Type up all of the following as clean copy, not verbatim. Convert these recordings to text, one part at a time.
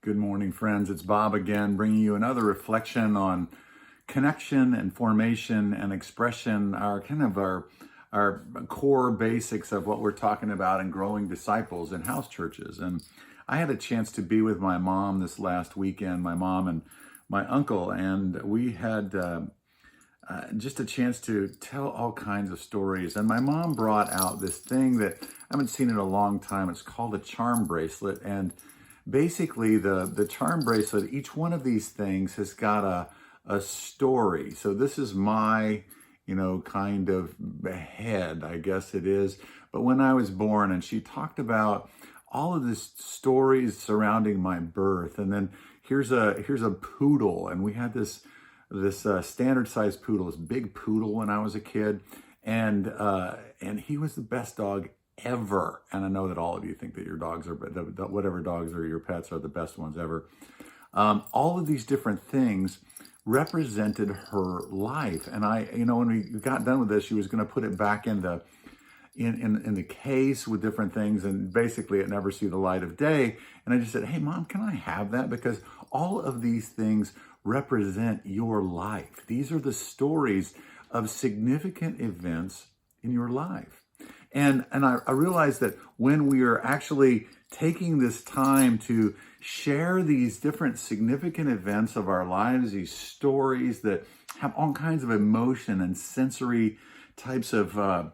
Good morning, friends. It's Bob again, bringing you another reflection on connection and formation and expression, our core basics of what we're talking about in growing disciples in house churches. And I had a chance to be with my mom this last weekend, my mom and my uncle, and we had just a chance to tell all kinds of stories. And my mom brought out this thing that I haven't seen in a long time. It's called a Charm-Bracelet. And basically, the Charm-Bracelet, each one of these things has got a story. So this is my, kind of head, I guess it is. But when I was born, and she talked about all of these stories surrounding my birth. And then here's a poodle. And we had this standard sized poodle, this big poodle when I was a kid. And he was the best dog ever. And I know that all of you think that your dogs are, whatever dogs are your pets are the best ones ever. All of these different things represented her life. And when we got done with this, she was going to put it back in the case with different things. And basically it never see the light of day. And I just said, hey, Mom, can I have that? Because all of these things represent your life. These are the stories of significant events in your life. And I realized that when we are actually taking this time to share these different significant events of our lives, these stories that have all kinds of emotion and sensory types of, of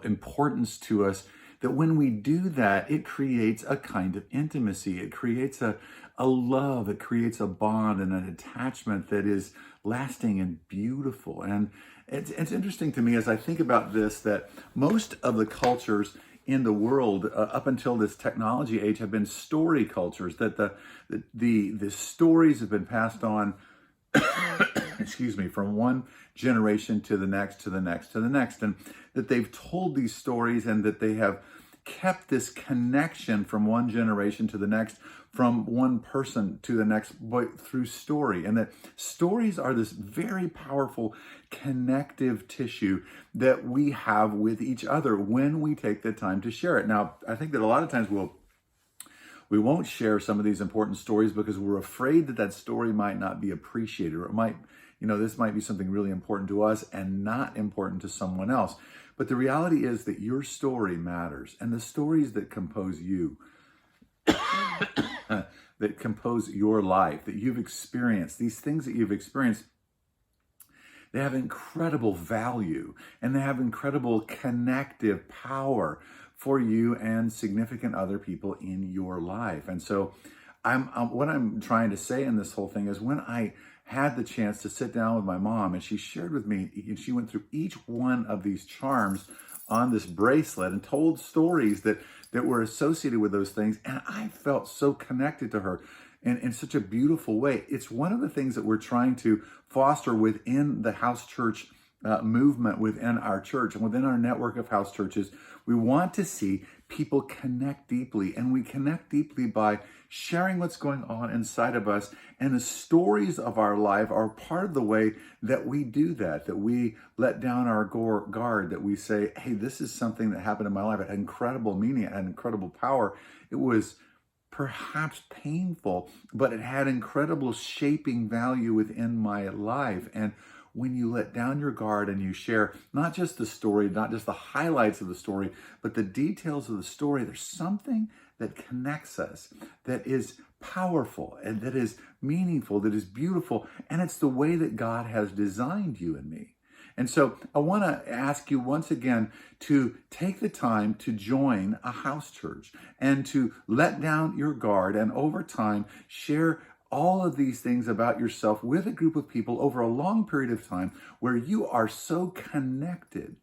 importance to us, that when we do that, it creates a kind of intimacy. It creates a love. It creates a bond and an attachment that is lasting and beautiful. And it's interesting to me as I think about this, that most of the cultures in the world up until this technology age have been story cultures, that the stories have been passed on excuse me, from one generation to the next, to the next, to the next. And that they've told these stories and that they have kept this connection from one generation to the next, from one person to the next, but through story. And that stories are this very powerful connective tissue that we have with each other when we take the time to share it. Now, I think that a lot of times we won't share some of these important stories because we're afraid that story might not be appreciated, or it might, this might be something really important to us and not important to someone else. But the reality is that your story matters, and the stories that compose you, that compose your life, that you've experienced, these things that you've experienced, they have incredible value, and they have incredible connective power for you and significant other people in your life. And so what I'm trying to say in this whole thing is, when I had the chance to sit down with my mom and she shared with me, and she went through each one of these charms on this bracelet and told stories that were associated with those things. And I felt so connected to her in such a beautiful way. It's one of the things that we're trying to foster within the house church movement within our church and within our network of house churches. We want to see people connect deeply, and we connect deeply by sharing what's going on inside of us. And the stories of our life are part of the way that we do that we let down our guard, that we say, hey, this is something that happened in my life. It had incredible meaning, it had incredible power. It was perhaps painful, but it had incredible shaping value within my life. And when you let down your guard and you share not just the story, not just the highlights of the story, but the details of the story, there's something that connects us, that is powerful and that is meaningful, that is beautiful. And it's the way that God has designed you and me. And so I want to ask you once again to take the time to join a house church and to let down your guard, and over time share all of these things about yourself with a group of people over a long period of time, where you are so connected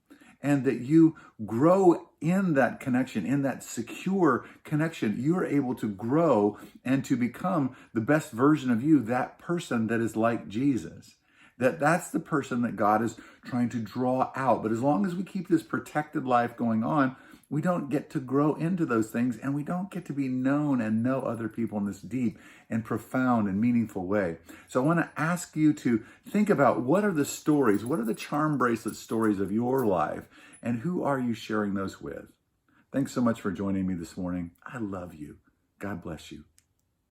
and that you grow in that connection, in that secure connection. You are able to grow and to become the best version of you, that person that is like Jesus. That's the person that God is trying to draw out. But as long as we keep this protected life going on, we don't get to grow into those things, and we don't get to be known and know other people in this deep and profound and meaningful way. So I want to ask you to think about, what are the stories, what are the charm bracelet stories of your life, and who are you sharing those with? Thanks so much for joining me this morning. I love you. God bless you.